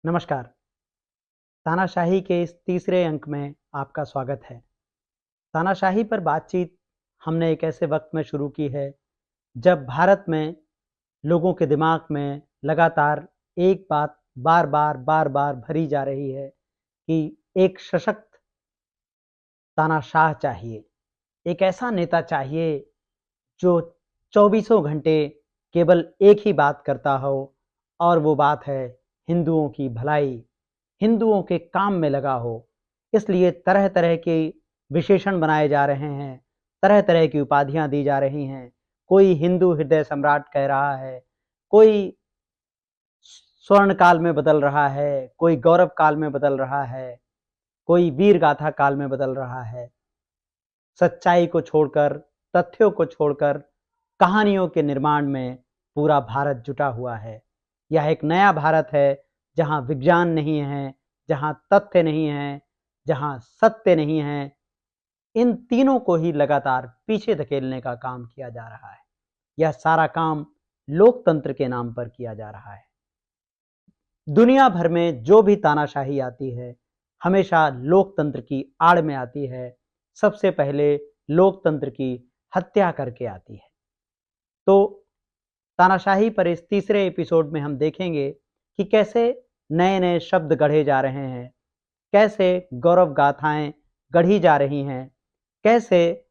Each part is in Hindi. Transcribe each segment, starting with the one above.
नमस्कार। तानाशाही के इस तीसरे अंक में आपका स्वागत है। तानाशाही पर बातचीत हमने एक ऐसे वक्त में शुरू की है जब भारत में लोगों के दिमाग में लगातार एक बात बार बार भरी जा रही है कि एक सशक्त तानाशाह चाहिए, एक ऐसा नेता चाहिए जो चौबीसों घंटे केवल एक ही बात करता हो और वो बात है हिंदुओं की भलाई, हिंदुओं के काम में लगा हो। इसलिए तरह-तरह के विशेषण बनाए जा रहे हैं, तरह-तरह की उपाधियाँ दी जा रही हैं। कोई हिंदू हृदय सम्राट कह रहा है, कोई स्वर्ण काल में बदल रहा है, कोई गौरव काल में बदल रहा है, कोई वीर गाथा काल में बदल रहा है। सच्चाई को छोड़कर, तथ्यों को छोड़कर कहानियों के निर्माण में पूरा भारत जुटा हुआ है। यह एक नया भारत है जहाँ विज्ञान नहीं है, जहाँ तथ्य नहीं है, जहाँ सत्य नहीं है। इन तीनों को ही लगातार पीछे धकेलने का काम किया जा रहा है। यह सारा काम लोकतंत्र के नाम पर किया जा रहा है। दुनिया भर में जो भी तानाशाही आती है, हमेशा लोकतंत्र की आड़ में आती है। सबसे पहले लोकतंत्र की हत्या करके आती है। तो तानाशाही पर इस तीसरे एपिसोड में हम देखेंगे कि कैसे नए-नए शब्द गढ़े जा रहे हैं, कैसे गौरव गाथाएं गढ़ी जा रही हैं, कैसे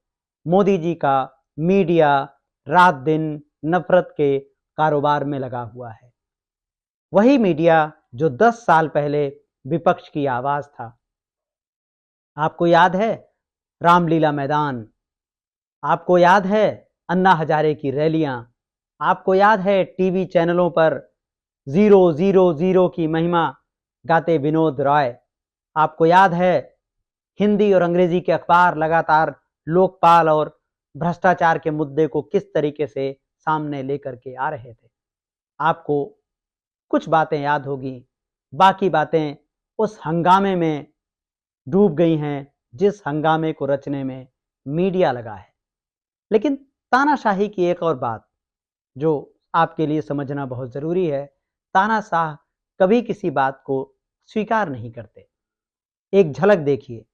मोदी जी का मीडिया रात-दिन नफरत के कारोबार में लगा हुआ है। वही मीडिया जो 10 साल पहले विपक्ष की आवाज था। आपको याद है रामलीला मैदान, आपको याद है अन्ना हजारे की रैलियां, आपको याद है टीवी चैनलों पर 000 की महिमा गाते विनोद रॉय, आपको याद है हिंदी और अंग्रेजी के अखबार लगातार लोकपाल और भ्रष्टाचार के मुद्दे को किस तरीके से सामने लेकर के आ रहे थे। आपको कुछ बातें याद होगी, बाकी बातें उस हंगामे में डूब गई हैं जिस हंगामे को रचने में मीडिया लगा है। लेकिन तानाशाही की एक और बात जो आपके लिए समझना बहुत ज़रूरी है, तानाशाह कभी किसी बात को स्वीकार नहीं करते। एक झलक देखिए,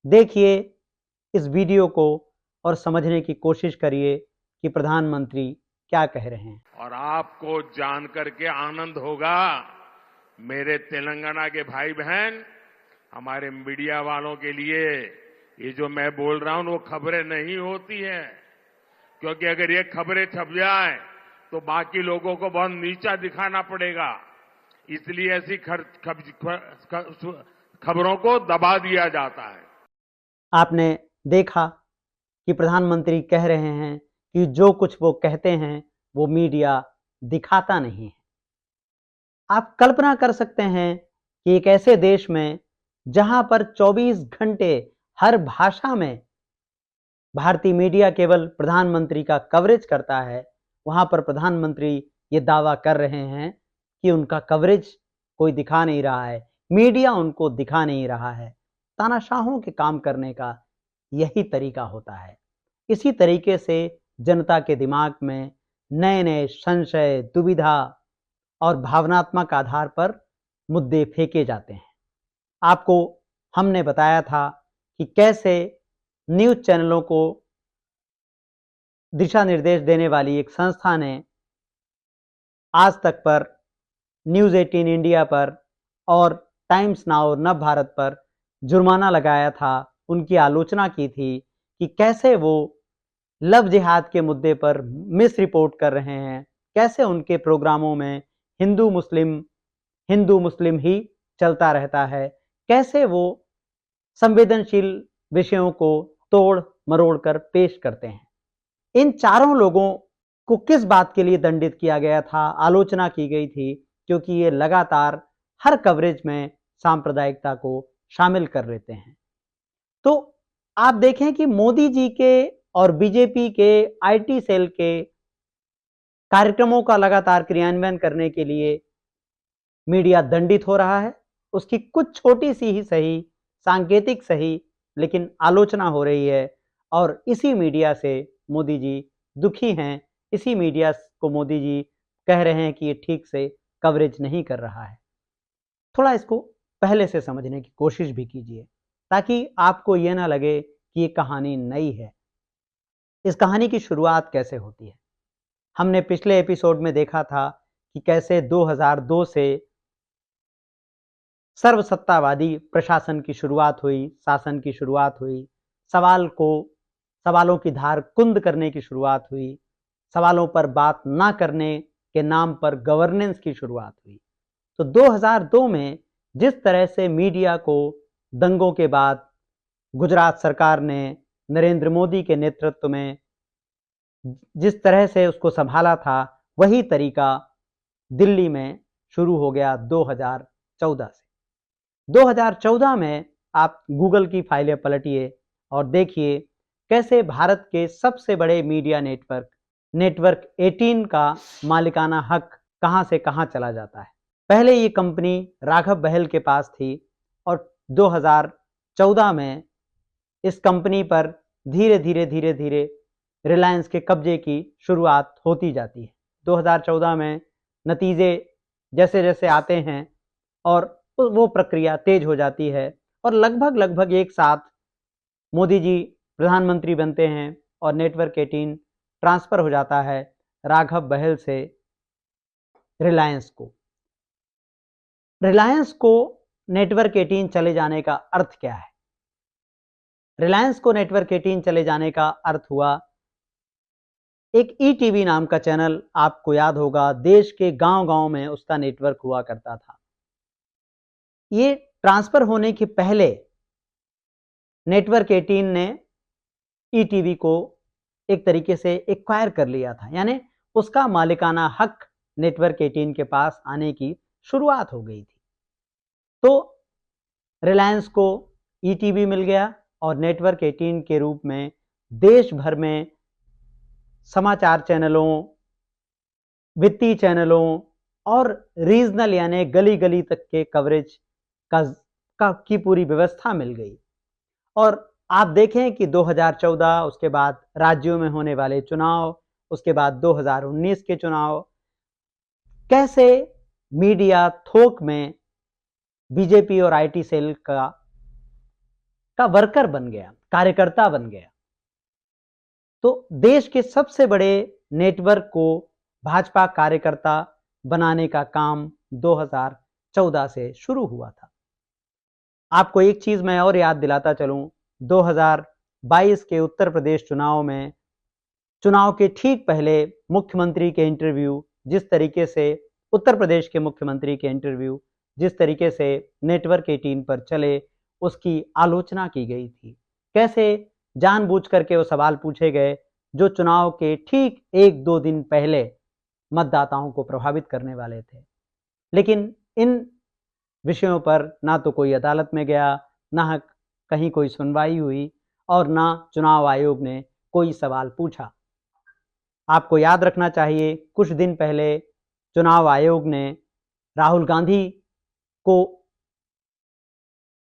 देखिए इस वीडियो को और समझने की कोशिश करिए कि प्रधानमंत्री क्या कह रहे हैं। और आपको जानकर के आनंद होगा, मेरे तेलंगाना के भाई बहन, हमारे मीडिया वालों के लिए ये जो मैं बोल रहा हूं वो खबरें नहीं होती हैं, क्योंकि अगर ये खबरें छप जाए तो बाकी लोगों को बहुत नीचा दिखाना पड़ेगा। इसलिए ऐसी खबरों को दबा दिया जाता है। आपने देखा कि प्रधानमंत्री कह रहे हैं कि जो कुछ वो कहते हैं वो मीडिया दिखाता नहीं है। आप कल्पना कर सकते हैं कि एक ऐसे देश में जहां पर 24 घंटे हर भाषा में भारतीय मीडिया केवल प्रधानमंत्री का कवरेज करता है, वहां पर प्रधानमंत्री ये दावा कर रहे हैं कि उनका कवरेज कोई दिखा नहीं रहा है, मीडिया उनको दिखा नहीं रहा है। तानाशाहों के काम करने का यही तरीका होता है। इसी तरीके से जनता के दिमाग में नए-नए संशय, दुविधा और भावनात्मक आधार पर मुद्दे फेंके जाते हैं। आपको हमने बताया था कि कैसे न्यूज़ चैनलों को दिशा निर्देश देने वाली एक संस्था ने आज तक पर, न्यूज़ 18 इंडिया पर और टाइम्स नाउ नव भारत पर जुर्माना लगाया था। उनकी आलोचना की थी कि कैसे वो लव जिहाद के मुद्दे पर मिस रिपोर्ट कर रहे हैं, कैसे उनके प्रोग्रामों में हिंदू मुस्लिम ही चलता रहता है, कैसे वो संवेदनशील विषयों को तोड़ मरोड़ कर पेश करते हैं। इन चारों लोगों को किस बात के लिए दंडित किया गया था, आलोचना की गई थी, क्योंकि ये लगातार हर कवरेज में सांप्रदायिकता को शामिल कर लेते हैं। तो आप देखें कि मोदी जी के और बीजेपी के आईटी सेल के कार्यक्रमों का लगातार क्रियान्वयन करने के लिए मीडिया दंडित हो रहा है। उसकी कुछ छोटी सी ही सही, सांकेतिक सही, लेकिन आलोचना हो रही है और इसी मीडिया से मोदी जी दुखी हैं। इसी मीडिया को मोदी जी कह रहे हैं कि ये ठीक से कवरेज नहीं कर रहा है। थोड़ा इसको पहले से समझने की कोशिश भी कीजिए, ताकि आपको ये ना लगे कि ये कहानी नई है। इस कहानी की शुरुआत कैसे होती है? हमने पिछले एपिसोड में देखा था कि कैसे 2002 से सर्वसत्तावादी प्रशासन की शुरुआत हुई, शासन की शुरुआत हुई, सवालों की धार कुंद करने की शुरुआत हुई, सवालों पर बात ना करने के नाम पर गवर्नेंस की शुरुआत हुई। तो 2002 में जिस तरह से मीडिया को दंगों के बाद गुजरात सरकार ने नरेंद्र मोदी के नेतृत्व में जिस तरह से उसको संभाला था, वही तरीका दिल्ली में शुरू हो गया 2014 से। 2014 में आप गूगल की फाइलें पलटिए और देखिए कैसे भारत के सबसे बड़े मीडिया नेटवर्क 18 का मालिकाना हक कहां से कहां चला जाता है। पहले ये कंपनी राघव बहल के पास थी और 2014 में इस कंपनी पर धीरे धीरे रिलायंस के कब्जे की शुरुआत होती जाती है। 2014 में नतीजे जैसे जैसे आते हैं और वो प्रक्रिया तेज हो जाती है और लगभग एक साथ मोदी जी प्रधानमंत्री बनते हैं और नेटवर्क 18 ट्रांसफर हो जाता है राघव बहल से रिलायंस को। रिलायंस को नेटवर्क 18 चले जाने का अर्थ क्या है? रिलायंस को नेटवर्क 18 चले जाने का अर्थ हुआ, एक ईटीवी नाम का चैनल आपको याद होगा, देश के गांव-गांव में उसका नेटवर्क हुआ करता था। ये ट्रांसफर होने के पहले नेटवर्क 18 ने ईटीवी को एक तरीके से एक्वायर कर लिया था, यानी उसका मालिकाना हक नेटवर्क 18 के पास आने की शुरुआत हो गई थी। तो रिलायंस को ईटीवी मिल गया और नेटवर्क 18 के रूप में देश भर में समाचार चैनलों, वित्तीय चैनलों और रीजनल यानी गली-गली तक के कवरेज की पूरी व्यवस्था मिल गई। और आप देखें कि 2014 उसके बाद राज्यों में होने वाले चुनाव, उसके बाद 2019 के चुनाव, कैसे मीडिया थोक में बीजेपी और आईटी सेल का वर्कर बन गया, कार्यकर्ता बन गया। तो देश के सबसे बड़े नेटवर्क को भाजपा कार्यकर्ता बनाने का काम 2014 से शुरू हुआ था। आपको एक चीज मैं और याद दिलाता चलूं, 2022 के उत्तर प्रदेश चुनाव में चुनाव के ठीक पहले मुख्यमंत्री के इंटरव्यू जिस तरीके से उत्तर प्रदेश के मुख्यमंत्री के इंटरव्यू जिस तरीके से नेटवर्क 18 पर चले, उसकी आलोचना की गई थी। कैसे जानबूझ करके वो सवाल पूछे गए जो चुनाव के ठीक 1-2 दिन पहले मतदाताओं को प्रभावित करने वाले थे। लेकिन इन विषयों पर ना तो कोई अदालत में गया, ना कहीं कोई सुनवाई हुई और ना चुनाव आयोग ने कोई सवाल पूछा। आपको याद रखना चाहिए, कुछ दिन पहले चुनाव आयोग ने राहुल गांधी को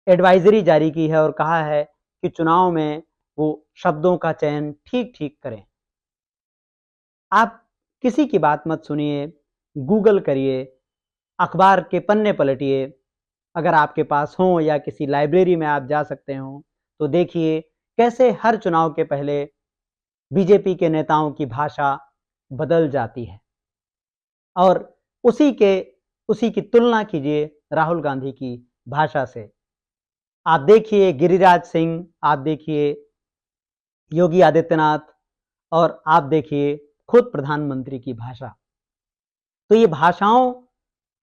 एडवाइजरी जारी की है और कहा है कि चुनाव में वो शब्दों का चयन ठीक करें। आप किसी की बात मत सुनिए, गूगल करिए, अखबार के पन्ने पलटिए, अगर आपके पास हो या किसी लाइब्रेरी में आप जा सकते हो तो देखिए कैसे हर चुनाव के पहले बीजेपी के नेताओं की भाषा बदल जाती है और उसी की तुलना कीजिए राहुल गांधी की भाषा से। आप देखिए गिरिराज सिंह, आप देखिए योगी आदित्यनाथ और आप देखिए खुद प्रधानमंत्री की भाषा। तो ये भाषाओं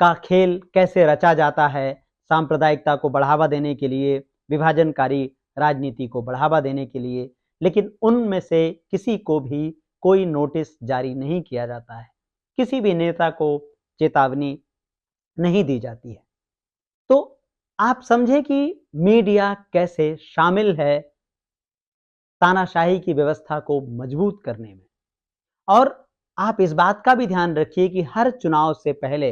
का खेल कैसे रचा जाता है सांप्रदायिकता को बढ़ावा देने के लिए, विभाजनकारी राजनीति को बढ़ावा देने के लिए, लेकिन उनमें से किसी को भी कोई नोटिस जारी नहीं किया जाता है, किसी भी नेता को चेतावनी नहीं दी जाती है। तो आप समझे कि मीडिया कैसे शामिल है तानाशाही की व्यवस्था को मजबूत करने में। और आप इस बात का भी ध्यान रखिए कि हर चुनाव से पहले,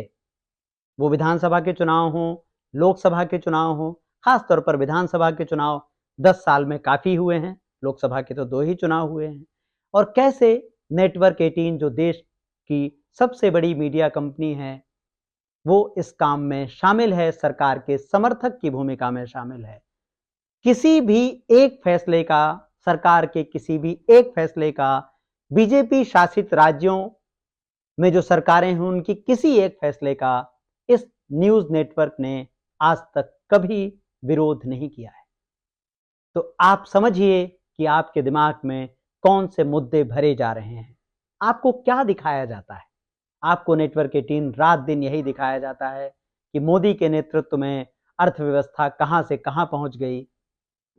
वो विधानसभा के चुनाव हो, लोकसभा के चुनाव हो, खासतौर पर विधानसभा के चुनाव 10 साल में काफी हुए हैं, लोकसभा के तो 2 ही चुनाव हुए हैं, और कैसे नेटवर्क 18 जो देश की सबसे बड़ी मीडिया कंपनी है, वो इस काम में शामिल है, सरकार के समर्थक की भूमिका में शामिल है। किसी भी एक फैसले का, सरकार के किसी भी एक फैसले का बीजेपी शासित राज्यों में जो सरकारें हैं उनकी किसी एक फैसले का इस न्यूज नेटवर्क ने आज तक कभी विरोध नहीं किया है। तो आप समझिए कि आपके दिमाग में कौन से मुद्दे भरे जा रहे हैं। आपको क्या दिखाया जाता है? आपको नेटवर्क 18 रात दिन यही दिखाया जाता है कि मोदी के नेतृत्व में अर्थव्यवस्था कहां से कहां पहुंच गई।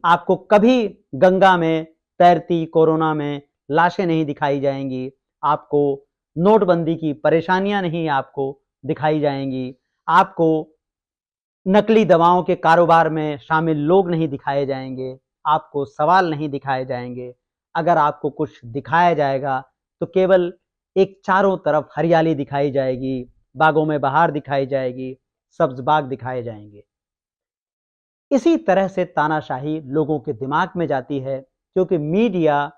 आपको कभी गंगा में तैरती कोरोना में लाशें नहीं दिखाई जाएंगी। आपको नोटबंदी की परेशानियां नहीं आपको दिखाई जाएंगी। आपको नकली दवाओं के कारोबार में शामिल लोग नहीं दिखाए जाएंगे। आपको सवाल नहीं दिखाए जाएंगे। अगर आपको कुछ दिखाया जाएगा तो केवल एक चारों तरफ हरियाली दिखाई जाएगी, बागों में बहार दिखाई जाएगी, सब्ज बाग दिखाए जाएंगे। इसी तरह से तानाशाही लोगों के दिमाग में जाती है, क्योंकि मीडिया,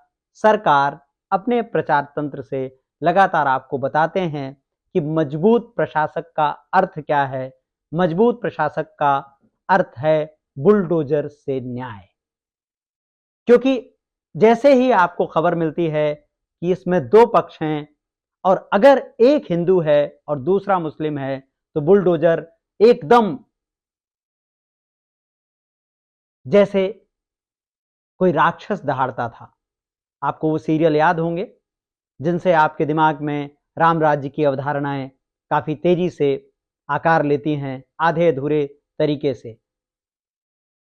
सरकार अपने प्रचार तंत्र से लगातार आपको बताते हैं कि मजबूत प्रशासक का अर्थ क्या है। मजबूत प्रशासक का अर्थ है बुलडोजर से न्याय। क्योंकि जैसे ही आपको खबर मिलती है कि इसमें दो पक्ष हैं और अगर एक हिंदू है और दूसरा मुस्लिम है तो बुलडोजर एकदम जैसे कोई राक्षस दहाड़ता था। आपको वो सीरियल याद होंगे जिनसे आपके दिमाग में राम राज्य की अवधारणाएं काफी तेजी से आकार लेती हैं, आधे अधूरे तरीके से।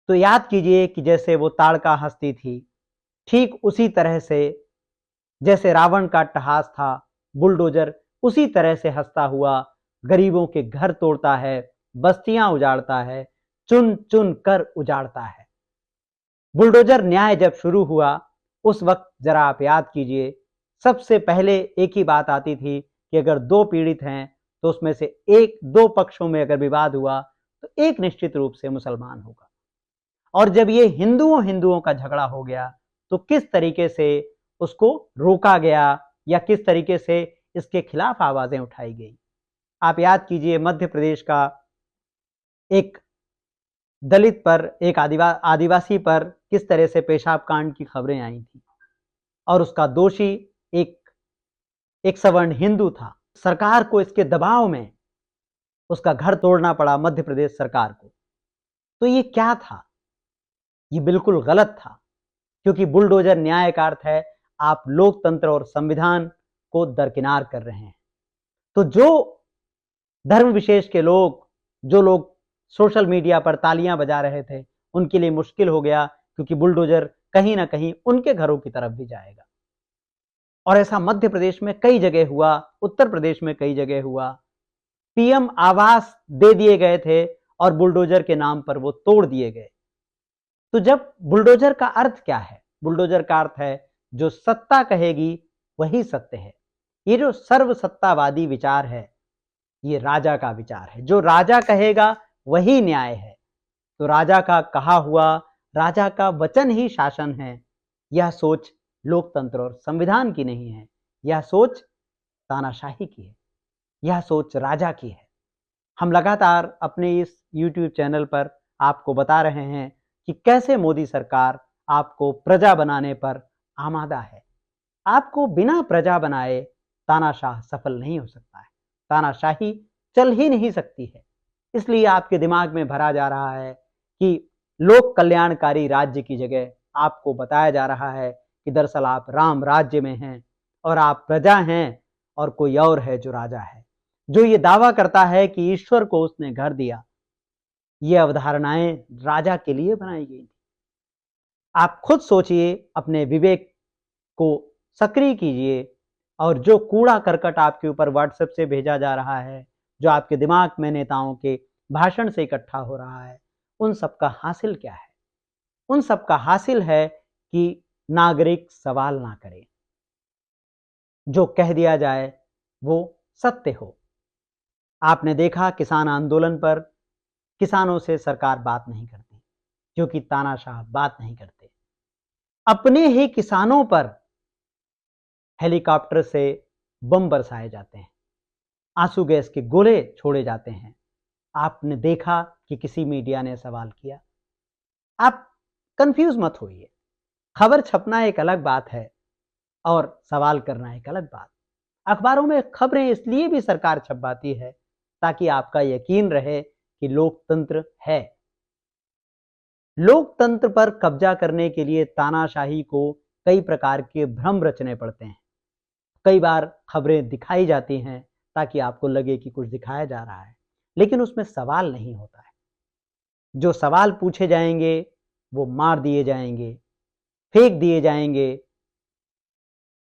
तो याद कीजिए कि जैसे वो ताड़का हंसती थी, ठीक उसी तरह से जैसे रावण का अट्टहास था, बुलडोजर उसी तरह से हंसता हुआ गरीबों के घर तोड़ता है, बस्तियां उजाड़ता है, चुन चुन कर उजाड़ता है। बुलडोजर न्याय जब शुरू हुआ उस वक्त जरा आप याद कीजिए, सबसे पहले एक ही बात आती थी कि अगर दो पीड़ित हैं तो उसमें से एक, दो पक्षों में अगर विवाद हुआ तो एक निश्चित रूप से मुसलमान होगा। और जब ये हिंदुओं हिंदुओं का झगड़ा हो गया तो किस तरीके से उसको रोका गया या किस तरीके से इसके खिलाफ आवाजें उठाई गई। आप याद कीजिए मध्य प्रदेश का एक दलित पर, एक आदिवासी पर किस तरह से पेशाब कांड की खबरें आई थी और उसका दोषी एक एक सवर्ण हिंदू था। सरकार को इसके दबाव में उसका घर तोड़ना पड़ा, मध्य प्रदेश सरकार को। तो ये क्या था? ये बिल्कुल गलत था, क्योंकि बुलडोजर न्याय का अर्थ है आप लोकतंत्र और संविधान को दरकिनार कर रहे हैं। तो जो धर्म विशेष के लोग, जो लोग सोशल मीडिया पर तालियां बजा रहे थे, उनके लिए मुश्किल हो गया, क्योंकि बुलडोजर कहीं ना कहीं उनके घरों की तरफ भी जाएगा। और ऐसा मध्य प्रदेश में कई जगह हुआ, उत्तर प्रदेश में कई जगह हुआ। पीएम आवास दे दिए गए थे और बुलडोजर के नाम पर वो तोड़ दिए गए। तो जब बुलडोजर का अर्थ क्या है? बुलडोजर का अर्थ है जो सत्ता कहेगी वही सत्य है। ये जो सर्वसत्तावादी विचार है ये राजा का विचार है। जो राजा कहेगा वही न्याय है। तो राजा का कहा हुआ, राजा का वचन ही शासन है। यह सोच लोकतंत्र और संविधान की नहीं है, यह सोच तानाशाही की है, यह सोच राजा की है। हम लगातार अपने इस YouTube चैनल पर आपको बता रहे हैं कि कैसे मोदी सरकार आपको प्रजा बनाने पर आमादा है। आपको बिना प्रजा बनाए तानाशाह सफल नहीं हो सकता है। तानाशाही चल ही नहीं सकती है। इसलिए आपके दिमाग में भरा जा रहा है कि लोक कल्याणकारी राज्य की जगह आपको बताया जा रहा है कि दरअसल आप राम राज्य में हैं और आप प्रजा हैं और कोई और है जो राजा है, जो ये दावा करता है कि ईश्वर को उसने घर दिया। ये अवधारणाएं राजा के लिए बनाई गई थी। आप खुद सोचिए, अपने विवेक को सक्रिय कीजिए और जो कूड़ा करकट आपके ऊपर व्हाट्सएप से भेजा जा रहा है, जो आपके दिमाग में नेताओं के भाषण से इकट्ठा हो रहा है, उन सब का हासिल क्या है? उन सब का हासिल है कि नागरिक सवाल ना करे, जो कह दिया जाए वो सत्य हो। आपने देखा किसान आंदोलन पर किसानों से सरकार बात नहीं करती, क्योंकि तानाशाह बात नहीं करते। अपने ही किसानों पर हेलीकॉप्टर से बम बरसाए जाते हैं। आंसू गैस के गोले छोड़े जाते हैं। आपने देखा कि किसी मीडिया ने सवाल किया। आप कंफ्यूज मत होइए। खबर छपना एक अलग बात है और सवाल करना एक अलग बात। अखबारों में खबरें इसलिए भी सरकार छपवाती है ताकि आपका यकीन रहे कि लोकतंत्र है। लोकतंत्र पर कब्जा करने के लिए तानाशाही को कई प्रकार के भ्रम रचने पड़ते हैं। कई बार खबरें दिखाई जाती हैं ताकि आपको लगे कि कुछ दिखाया जा रहा है, लेकिन उसमें सवाल नहीं होता है। जो सवाल पूछे जाएंगे वो मार दिए जाएंगे, फेंक दिए जाएंगे,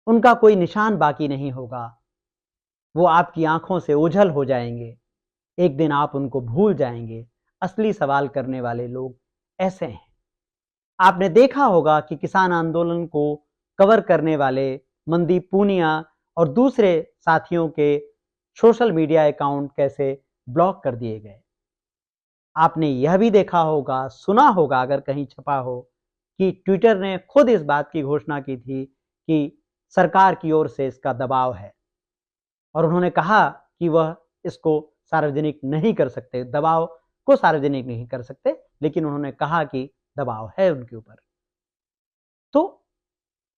उनका कोई निशान बाकी नहीं होगा। वो आपकी आंखों से ओझल हो जाएंगे। एक दिन आप उनको भूल जाएंगे। असली सवाल करने वाले लोग ऐसे हैं। आपने देखा होगा कि किसान आंदोलन को कवर करने वाले मनदीप पूनिया और दूसरे साथियों के सोशल मीडिया अकाउंट कैसे ब्लॉक कर दिए गए। आपने यह भी देखा होगा, सुना होगा अगर कहीं छपा हो, कि ट्विटर ने खुद इस बात की घोषणा की थी कि सरकार की ओर से इसका दबाव है और उन्होंने कहा कि वह इसको सार्वजनिक नहीं कर सकते, दबाव को सार्वजनिक नहीं कर सकते, लेकिन उन्होंने कहा कि दबाव है उनके ऊपर। तो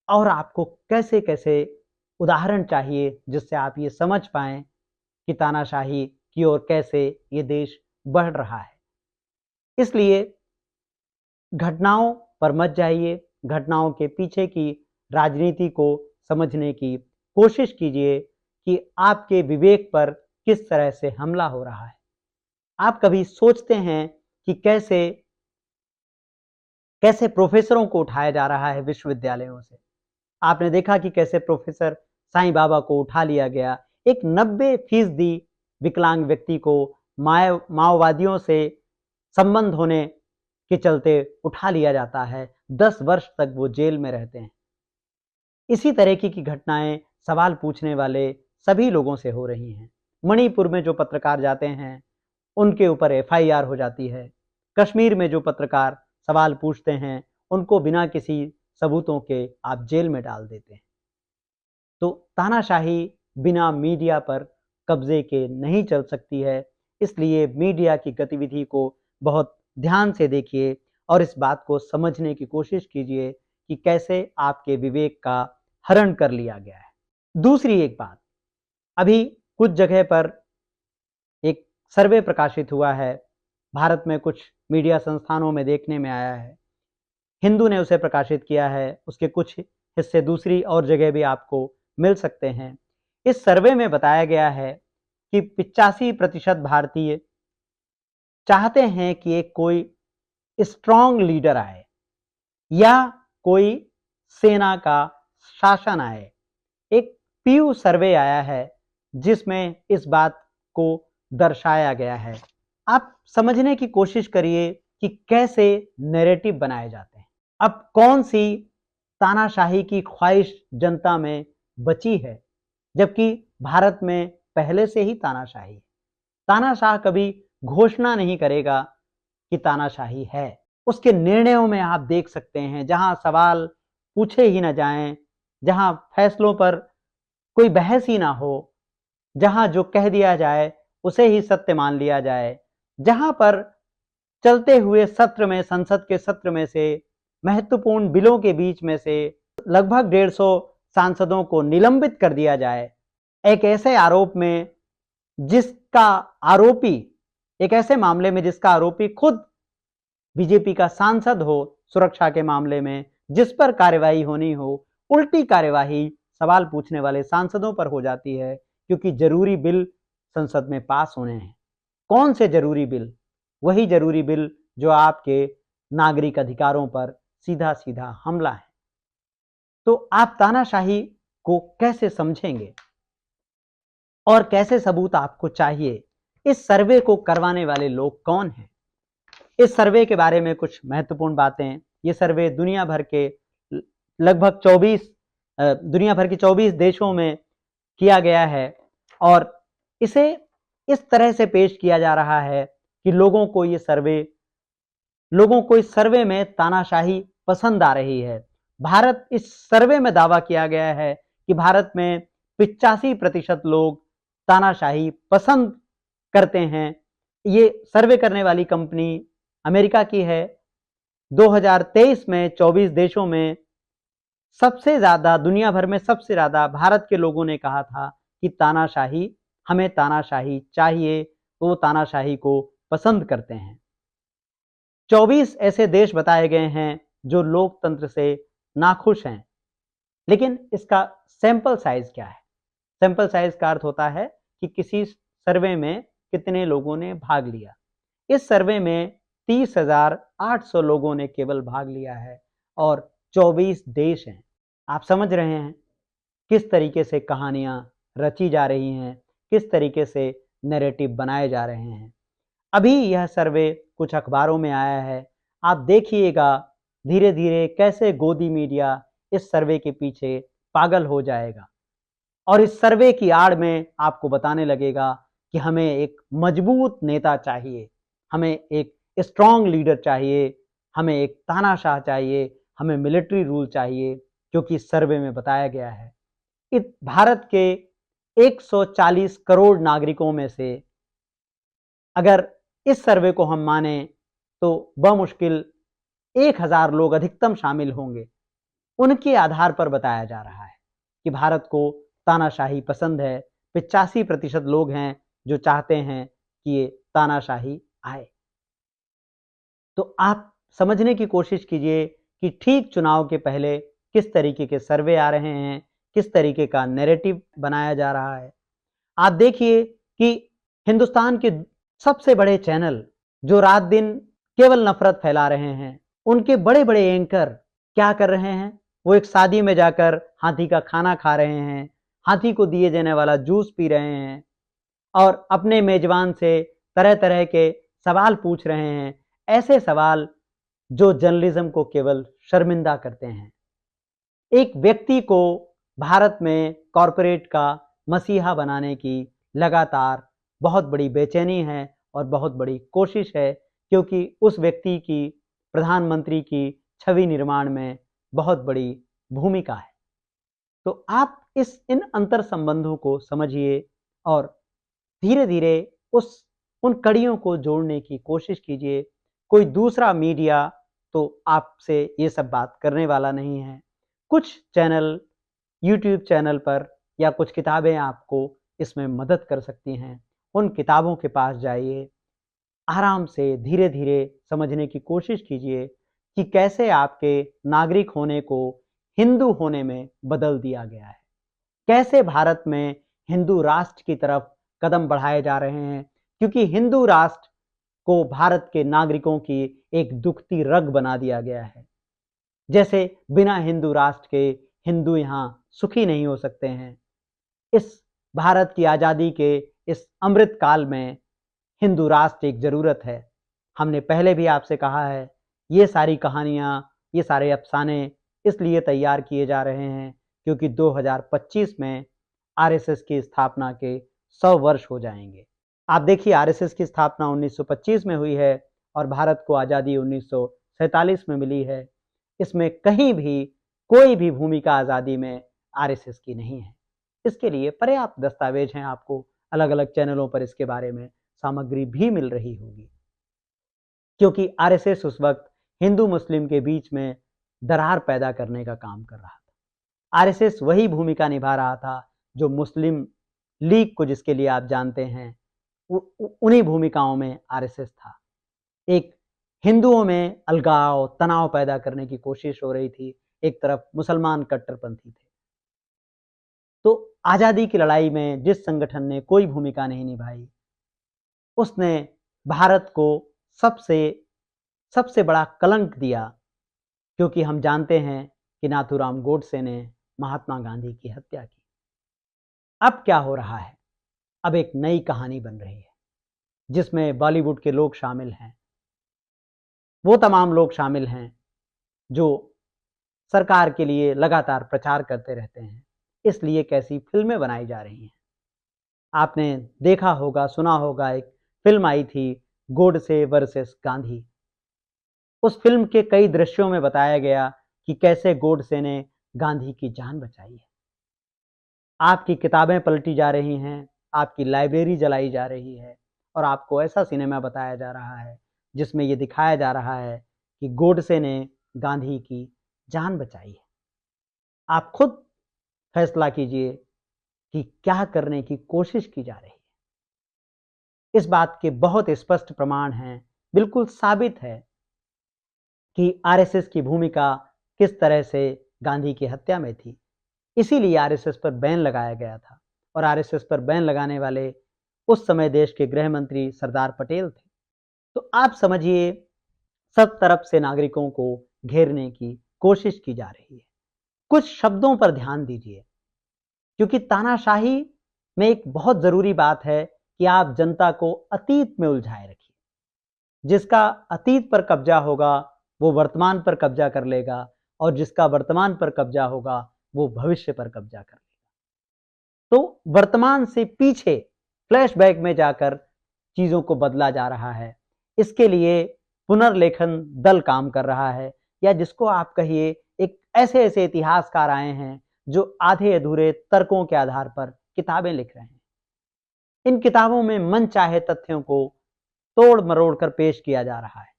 और आपको कैसे कैसे उदाहरण चाहिए जिससे आप ये समझ पाएं कि तानाशाही की ओर कैसे ये देश बढ़ रहा है। इसलिए घटनाओं पर मत जाइए, घटनाओं के पीछे की राजनीति को समझने की कोशिश कीजिए कि आपके विवेक पर किस तरह से हमला हो रहा है। आप कभी सोचते हैं कि कैसे कैसे प्रोफेसरों को उठाया जा रहा है विश्वविद्यालयों से। आपने देखा कि कैसे प्रोफेसर साईं बाबा को उठा लिया गया। एक 90% विकलांग व्यक्ति को माओवादियों से संबंध होने के चलते उठा लिया जाता है। 10 वर्ष तक वो जेल में रहते हैं। इसी तरह की घटनाएं सवाल पूछने वाले सभी लोगों से हो रही हैं। मणिपुर में जो पत्रकार जाते हैं उनके ऊपर एफआईआर हो जाती है। कश्मीर में जो पत्रकार सवाल पूछते हैं उनको बिना किसी सबूतों के आप जेल में डाल देते हैं। तो तानाशाही बिना मीडिया पर कब्जे के नहीं चल सकती है। इसलिए मीडिया की गतिविधि को बहुत ध्यान से देखिए और इस बात को समझने की कोशिश कीजिए कि कैसे आपके विवेक का हरण कर लिया गया है। दूसरी एक बात, अभी कुछ जगह पर एक सर्वे प्रकाशित हुआ है, भारत में कुछ मीडिया संस्थानों में देखने में आया है। हिंदू ने उसे प्रकाशित किया है, उसके कुछ हिस्से दूसरी और जगह भी आपको मिल सकते हैं। इस सर्वे में बताया गया है कि 85% भारतीय चाहते हैं कि एक कोई स्ट्रॉन्ग लीडर आए या कोई सेना का शासन आए। एक पीयू सर्वे आया है जिसमें इस बात को दर्शाया गया है। आप समझने की कोशिश करिए कि कैसे नैरेटिव बनाए जाते हैं। अब कौन सी तानाशाही की ख्वाहिश जनता में बची है, जबकि भारत में पहले से ही तानाशाही है। तानाशाह कभी घोषणा नहीं करेगा कि तानाशाही है। उसके निर्णयों में आप देख सकते हैं, जहां सवाल पूछे ही ना जाएं, जहां फैसलों पर कोई बहस ही ना हो, जहां जो कह दिया जाए उसे ही सत्य मान लिया जाए, जहां पर चलते हुए सत्र में, संसद के सत्र में से महत्वपूर्ण बिलों के बीच में से लगभग 150 सांसदों को निलंबित कर दिया जाए, एक ऐसे आरोप में जिसका आरोपी, एक ऐसे मामले में जिसका आरोपी खुद बीजेपी का सांसद हो, सुरक्षा के मामले में जिस पर कार्यवाही होनी हो, उल्टी कार्यवाही सवाल पूछने वाले सांसदों पर हो जाती है, क्योंकि जरूरी बिल संसद में पास होने हैं। कौन से जरूरी बिल? वही जरूरी बिल जो आपके नागरिक अधिकारों पर सीधा सीधा हमला है। तो आप तानाशाही को कैसे समझेंगे और कैसे सबूत आपको चाहिए? इस सर्वे को करवाने वाले लोग कौन हैं? इस सर्वे के बारे में कुछ महत्वपूर्ण बातें। ये सर्वे दुनिया भर के लगभग 24 देशों में किया गया है और इसे इस तरह से पेश किया जा रहा है कि लोगों को इस सर्वे में तानाशाही पसंद आ रही है। इस सर्वे में दावा किया गया है कि भारत में 85% लोग तानाशाही पसंद करते हैं। ये सर्वे करने वाली कंपनी अमेरिका की है। 2023 में 24 देशों में सबसे ज़्यादा, दुनिया भर में सबसे ज़्यादा भारत के लोगों ने कहा था कि तानाशाही, हमें तानाशाही चाहिए, वो तानाशाही को पसंद करते हैं। 24 ऐसे देश बताए गए हैं जो लोकतंत्र से नाखुश हैं। लेकिन इसका सैंपल साइज क्या है? सैंपल साइज का अर्थ होता है कि किसी सर्वे में कितने लोगों ने भाग लिया। इस सर्वे में 30,800 लोगों ने केवल भाग लिया है और 24 देश हैं। आप समझ रहे हैं किस तरीके से कहानियां रची जा रही हैं, किस तरीके से नैरेटिव बनाए जा रहे हैं। अभी यह सर्वे कुछ अखबारों में आया है। आप देखिएगा धीरे धीरे कैसे गोदी मीडिया इस सर्वे के पीछे पागल हो जाएगा और इस सर्वे की आड़ में आपको बताने लगेगा कि हमें एक मजबूत नेता चाहिए, हमें एक स्ट्रांग लीडर चाहिए, हमें एक तानाशाह चाहिए, हमें मिलिट्री रूल चाहिए, क्योंकि सर्वे में बताया गया है भारत के 140 करोड़ नागरिकों में से अगर इस सर्वे को हम माने तो बमुश्किल 1000 लोग अधिकतम शामिल होंगे। उनके आधार पर बताया जा रहा है कि भारत को तानाशाही पसंद है। 85% लोग हैं जो चाहते हैं कि ये तानाशाही आए। तो आप समझने की कोशिश कीजिए कि ठीक चुनाव के पहले किस तरीके के सर्वे आ रहे हैं, किस तरीके का नैरेटिव बनाया जा रहा है। आप देखिए कि हिंदुस्तान के सबसे बड़े चैनल जो रात दिन केवल नफरत फैला रहे हैं, उनके बड़े बड़े एंकर क्या कर रहे हैं? वो एक शादी में जाकर हाथी का खाना खा रहे हैं, हाथी को दिए जाने वाला जूस पी रहे हैं और अपने मेजबान से तरह तरह के सवाल पूछ रहे हैं, ऐसे सवाल जो जर्नलिज्म को केवल शर्मिंदा करते हैं। एक व्यक्ति को भारत में कॉरपोरेट का मसीहा बनाने की लगातार बहुत बड़ी बेचैनी है और बहुत बड़ी कोशिश है, क्योंकि उस व्यक्ति की प्रधानमंत्री की छवि निर्माण में बहुत बड़ी भूमिका है। तो आप इन अंतर संबंधों को समझिए और धीरे धीरे उन कड़ियों को जोड़ने की कोशिश कीजिए। कोई दूसरा मीडिया तो आपसे ये सब बात करने वाला नहीं है। कुछ चैनल, यूट्यूब चैनल पर या कुछ किताबें आपको इसमें मदद कर सकती हैं। उन किताबों के पास जाइए, आराम से धीरे धीरे समझने की कोशिश कीजिए कि कैसे आपके नागरिक होने को हिंदू होने में बदल दिया गया है, कैसे भारत में हिंदू राष्ट्र की तरफ कदम बढ़ाए जा रहे हैं, क्योंकि हिंदू राष्ट्र को भारत के नागरिकों की एक दुखती रग बना दिया गया है। जैसे बिना हिंदू राष्ट्र के हिंदू यहाँ सुखी नहीं हो सकते हैं। इस भारत की आज़ादी के इस अमृत काल में हिंदू राष्ट्र एक ज़रूरत है। हमने पहले भी आपसे कहा है, ये सारी कहानियाँ, ये सारे अफसाने इसलिए तैयार किए जा रहे हैं क्योंकि 2025 में आरएसएस की स्थापना के 100 वर्ष हो जाएंगे। आप देखिए, आरएसएस की स्थापना 1925 में हुई है और भारत को आज़ादी 1947 में मिली है। इसमें कहीं भी कोई भी भूमिका आज़ादी में आरएसएस की नहीं है। इसके लिए पर्याप्त दस्तावेज हैं, आपको अलग अलग चैनलों पर इसके बारे में सामग्री भी मिल रही होगी, क्योंकि आरएसएस उस वक्त हिंदू मुस्लिम के बीच में दरार पैदा करने का काम कर रहा था। आरएसएस वही भूमिका निभा रहा था जो मुस्लिम लीग को, जिसके लिए आप जानते हैं, उन्हीं भूमिकाओं में आरएसएस था। एक हिंदुओं में अलगाव, तनाव पैदा करने की कोशिश हो रही थी, एक तरफ मुसलमान कट्टरपंथी थे। तो आज़ादी की लड़ाई में जिस संगठन ने कोई भूमिका नहीं निभाई, उसने भारत को सबसे बड़ा कलंक दिया, क्योंकि हम जानते हैं कि नाथूराम गोडसे ने महात्मा गांधी की हत्या की। अब क्या हो रहा है? अब एक नई कहानी बन रही है जिसमें बॉलीवुड के लोग शामिल हैं, वो तमाम लोग शामिल हैं जो सरकार के लिए लगातार प्रचार करते रहते हैं। इसलिए कैसी फिल्में बनाई जा रही हैं। आपने देखा होगा, सुना होगा, एक फिल्म आई थी गोडसे वर्सेस गांधी। उस फिल्म के कई दृश्यों में बताया गया कि कैसे गोडसे ने गांधी की जान बचाई है। आपकी किताबें पलटी जा रही हैं, आपकी लाइब्रेरी जलाई जा रही है और आपको ऐसा सिनेमा बताया जा रहा है जिसमें ये दिखाया जा रहा है कि गोडसे ने गांधी की जान बचाई है। आप खुद फैसला कीजिए कि क्या करने की कोशिश की जा रही है। इस बात के बहुत स्पष्ट प्रमाण हैं, बिल्कुल साबित है कि आरएसएस की भूमिका किस तरह से गांधी की हत्या में थी। इसीलिए आरएसएस पर बैन लगाया गया था और आरएसएस पर बैन लगाने वाले उस समय देश के गृह मंत्री सरदार पटेल थे। तो आप समझिए, सब तरफ से नागरिकों को घेरने की कोशिश की जा रही है। कुछ शब्दों पर ध्यान दीजिए, क्योंकि तानाशाही में एक बहुत जरूरी बात है कि आप जनता को अतीत में उलझाए रखिए। जिसका अतीत पर कब्जा होगा वो वर्तमान पर कब्जा कर लेगा और जिसका वर्तमान पर कब्जा होगा वो भविष्य पर कब्जा कर लेगा। तो वर्तमान से पीछे फ्लैशबैक में जाकर चीजों को बदला जा रहा है। इसके लिए पुनर्लेखन दल काम कर रहा है, या जिसको आप कहिए एक ऐसे ऐसे इतिहासकार आए हैं जो आधे अधूरे तर्कों के आधार पर किताबें लिख रहे हैं। इन किताबों में मन चाहे तथ्यों को तोड़ मरोड़ कर पेश किया जा रहा है।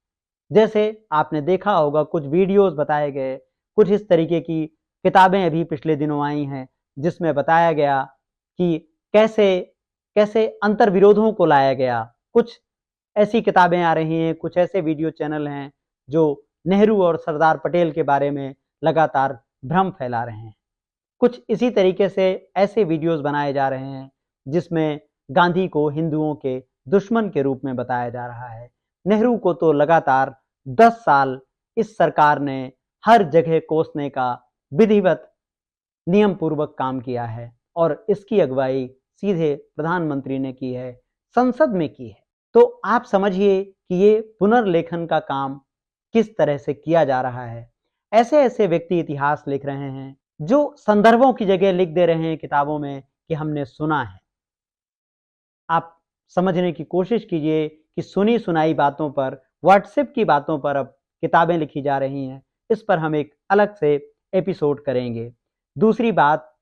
जैसे आपने देखा होगा, कुछ वीडियोस बताए गए, कुछ इस तरीके की किताबें अभी पिछले दिनों आई हैं जिसमें बताया गया कि कैसे कैसे अंतर्विरोधों को लाया गया। कुछ ऐसी किताबें आ रही हैं, कुछ ऐसे वीडियो चैनल हैं जो नेहरू और सरदार पटेल के बारे में लगातार भ्रम फैला रहे हैं। कुछ इसी तरीके से ऐसे वीडियोस बनाए जा रहे हैं जिसमें गांधी को हिंदुओं के दुश्मन के रूप में बताया जा रहा है। नेहरू को तो लगातार 10 साल इस सरकार ने हर जगह कोसने का विधिवत नियम पूर्वक काम किया है और इसकी अगुवाई सीधे प्रधानमंत्री ने की है, संसद में की है। तो आप समझिए कि ये पुनर्लेखन का काम किस तरह से किया जा रहा है। ऐसे ऐसे व्यक्ति इतिहास लिख रहे हैं जो संदर्भों की जगह लिख दे रहे हैं किताबों में कि हमने सुना है। आप समझने की कोशिश कीजिए कि सुनी सुनाई बातों पर, व्हाट्सएप की बातों पर अब किताबें लिखी जा रही हैं। इस पर हम एक अलग से एपिसोड करेंगे। दूसरी बात,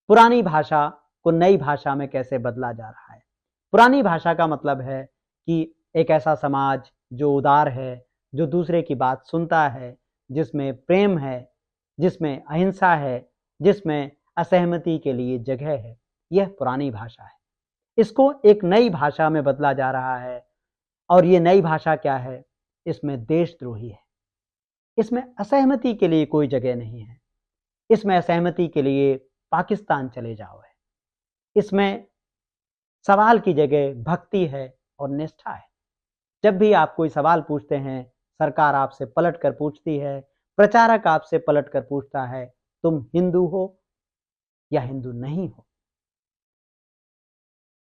पुरानी भाषा को नई भाषा में कैसे बदला जा रहा है। पुरानी भाषा का मतलब है कि एक ऐसा समाज जो उदार है, जो दूसरे की बात सुनता है, जिसमें प्रेम है, जिसमें अहिंसा है, जिसमें असहमति के लिए जगह है, यह पुरानी भाषा है। इसको एक नई भाषा में बदला जा रहा है और ये नई भाषा क्या है? इसमें देशद्रोही है। इसमें असहमति के लिए कोई जगह नहीं है। इसमें असहमति के लिए पाकिस्तान चले जाओ है। इसमें सवाल की जगह भक्ति है और निष्ठा है। जब भी आप कोई सवाल पूछते हैं, सरकार आपसे पलट कर पूछती है, प्रचारक आपसे पलट कर पूछता है, तुम हिंदू हो या हिंदू नहीं हो।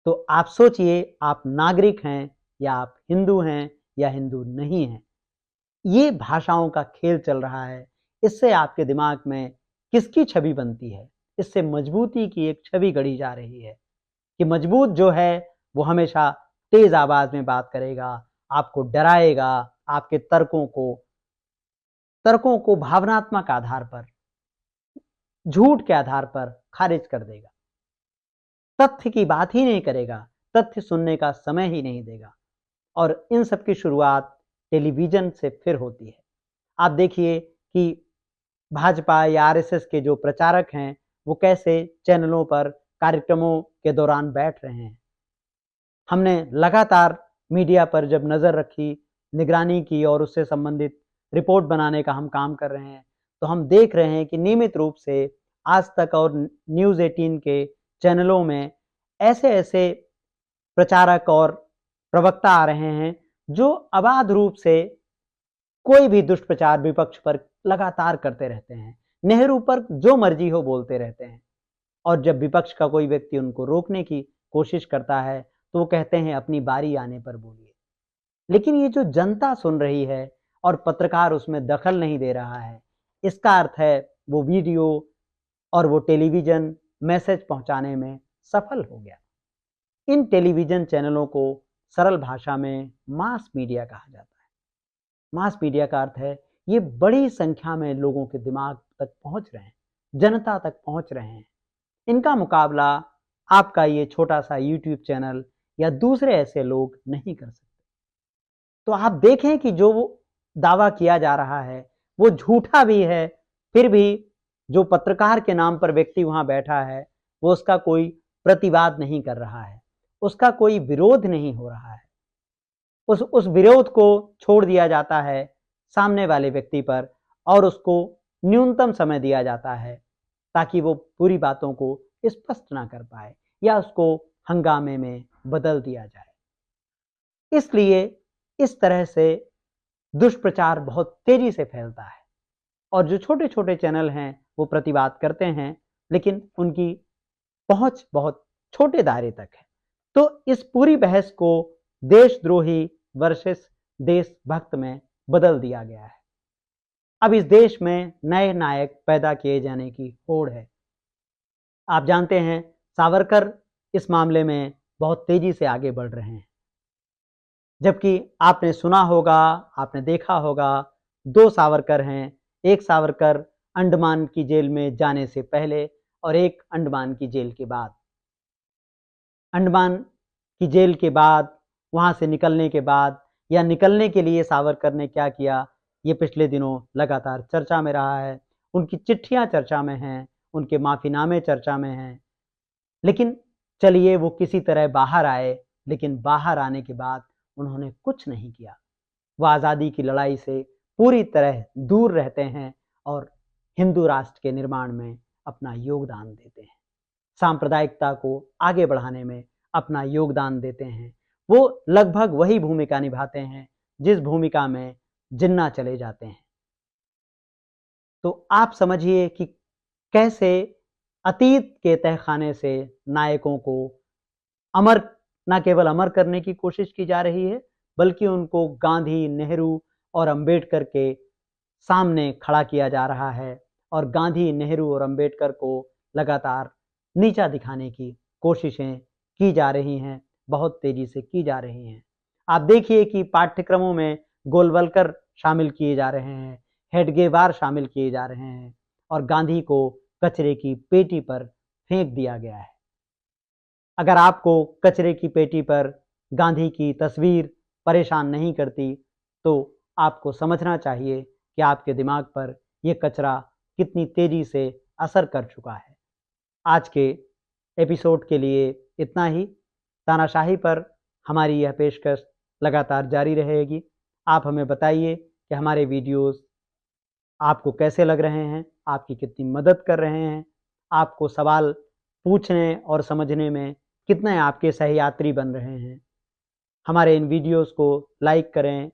तो आप सोचिए, आप नागरिक हैं या आप हिंदू हैं या हिंदू नहीं हैं। ये भाषाओं का खेल चल रहा है। इससे आपके दिमाग में किसकी छवि बनती है? इससे मजबूती की एक छवि गढ़ी जा रही है कि मजबूत जो है वो हमेशा तेज आवाज में बात करेगा, आपको डराएगा, आपके तर्कों को भावनात्मक आधार पर, झूठ के आधार पर खारिज कर देगा। तथ्य की बात ही नहीं करेगा, तथ्य सुनने का समय ही नहीं देगा। और इन सब की शुरुआत टेलीविजन से फिर होती है। आप देखिए कि भाजपा या आरएसएस के जो प्रचारक हैं वो कैसे चैनलों पर कार्यक्रमों के दौरान बैठ रहे हैं। हमने लगातार मीडिया पर जब नज़र रखी, निगरानी की और उससे संबंधित रिपोर्ट बनाने का हम काम कर रहे हैं, तो हम देख रहे हैं कि नियमित रूप से आज तक और न्यूज़ 18 के चैनलों में ऐसे-ऐसे प्रचारक और प्रवक्ता आ रहे हैं जो अबाध रूप से कोई भी दुष्प्रचार विपक्ष पर लगातार करते रहते हैं। नेहरू पर जो मर्जी हो बोलते रहते हैं और जब विपक्ष का कोई व्यक्ति उनको रोकने की कोशिश करता है तो वो कहते हैं अपनी बारी आने पर बोलिए। लेकिन ये जो जनता सुन रही है और पत्रकार उसमें दखल नहीं दे रहा है, इसका अर्थ है वो वीडियो और वो टेलीविजन मैसेज पहुंचाने में सफल हो गया। इन टेलीविजन चैनलों को सरल भाषा में मास मीडिया कहा जाता है। मास मीडिया का अर्थ है ये बड़ी संख्या में लोगों के दिमाग तक पहुंच रहे हैं, जनता तक पहुंच रहे हैं। इनका मुकाबला आपका ये छोटा सा यूट्यूब चैनल या दूसरे ऐसे लोग नहीं कर सकते। तो आप देखें कि जो दावा किया जा रहा है वो झूठा भी है, फिर भी जो पत्रकार के नाम पर व्यक्ति वहां बैठा है वो उसका कोई प्रतिवाद नहीं कर रहा है, उसका कोई विरोध नहीं हो रहा है। उस विरोध को छोड़ दिया जाता है सामने वाले व्यक्ति पर और उसको न्यूनतम समय दिया जाता है ताकि वो पूरी बातों को स्पष्ट ना कर पाए या उसको हंगामे में बदल दिया जाए। इसलिए इस तरह से दुष्प्रचार बहुत तेजी से फैलता है और जो छोटे छोटे चैनल हैं वो प्रतिवाद करते हैं, लेकिन उनकी पहुंच बहुत छोटे दायरे तक है। तो इस पूरी बहस को देशद्रोही वर्सेस देशभक्त में बदल दिया गया है। अब इस देश में नए नायक पैदा किए जाने की होड़ है। आप जानते हैं सावरकर इस मामले में बहुत तेजी से आगे बढ़ रहे हैं, जबकि आपने सुना होगा, आपने देखा होगा, दो सावरकर हैं। एक सावरकर अंडमान की जेल में जाने से पहले और एक अंडमान की जेल के बाद। अंडमान की जेल के बाद, वहां से निकलने के बाद या निकलने के लिए सावरकर ने क्या किया, ये पिछले दिनों लगातार चर्चा में रहा है। उनकी चिट्ठियां चर्चा में हैं, उनके माफीनामे चर्चा में हैं। लेकिन चलिए वो किसी तरह बाहर आए, लेकिन बाहर आने के बाद उन्होंने कुछ नहीं किया। वो आज़ादी की लड़ाई से पूरी तरह दूर रहते हैं और हिंदू राष्ट्र के निर्माण में अपना योगदान देते हैं, सांप्रदायिकता को आगे बढ़ाने में अपना योगदान देते हैं। वो लगभग वही भूमिका निभाते हैं जिस भूमिका में जिन्ना चले जाते हैं। तो आप समझिए कि कैसे अतीत के तहखाने से नायकों को अमर, न केवल अमर करने की कोशिश की जा रही है, बल्कि उनको गांधी, नेहरू और अंबेडकर के सामने खड़ा किया जा रहा है और गांधी, नेहरू और अंबेडकर को लगातार नीचा दिखाने की कोशिशें की जा रही हैं, बहुत तेजी से की जा रही हैं। आप देखिए कि पाठ्यक्रमों में गोलवलकर शामिल किए जा रहे हैं, हेडगेवार शामिल किए जा रहे हैं और गांधी को कचरे की पेटी पर फेंक दिया गया है। अगर आपको कचरे की पेटी पर गांधी की तस्वीर परेशान नहीं करती, तो आपको समझना चाहिए कि आपके दिमाग पर यह कचरा कितनी तेजी से असर कर चुका है। आज के एपिसोड के लिए इतना ही। तानाशाही पर हमारी यह पेशकश लगातार जारी रहेगी। आप हमें बताइए कि हमारे वीडियोस आपको कैसे लग रहे हैं, आपकी कितनी मदद कर रहे हैं, आपको सवाल पूछने और समझने में कितने आपके सहयात्री बन रहे हैं। हमारे इन वीडियोस को लाइक करें,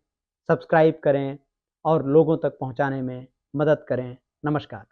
सब्सक्राइब करें और लोगों तक पहुंचाने में मदद करें। नमस्कार।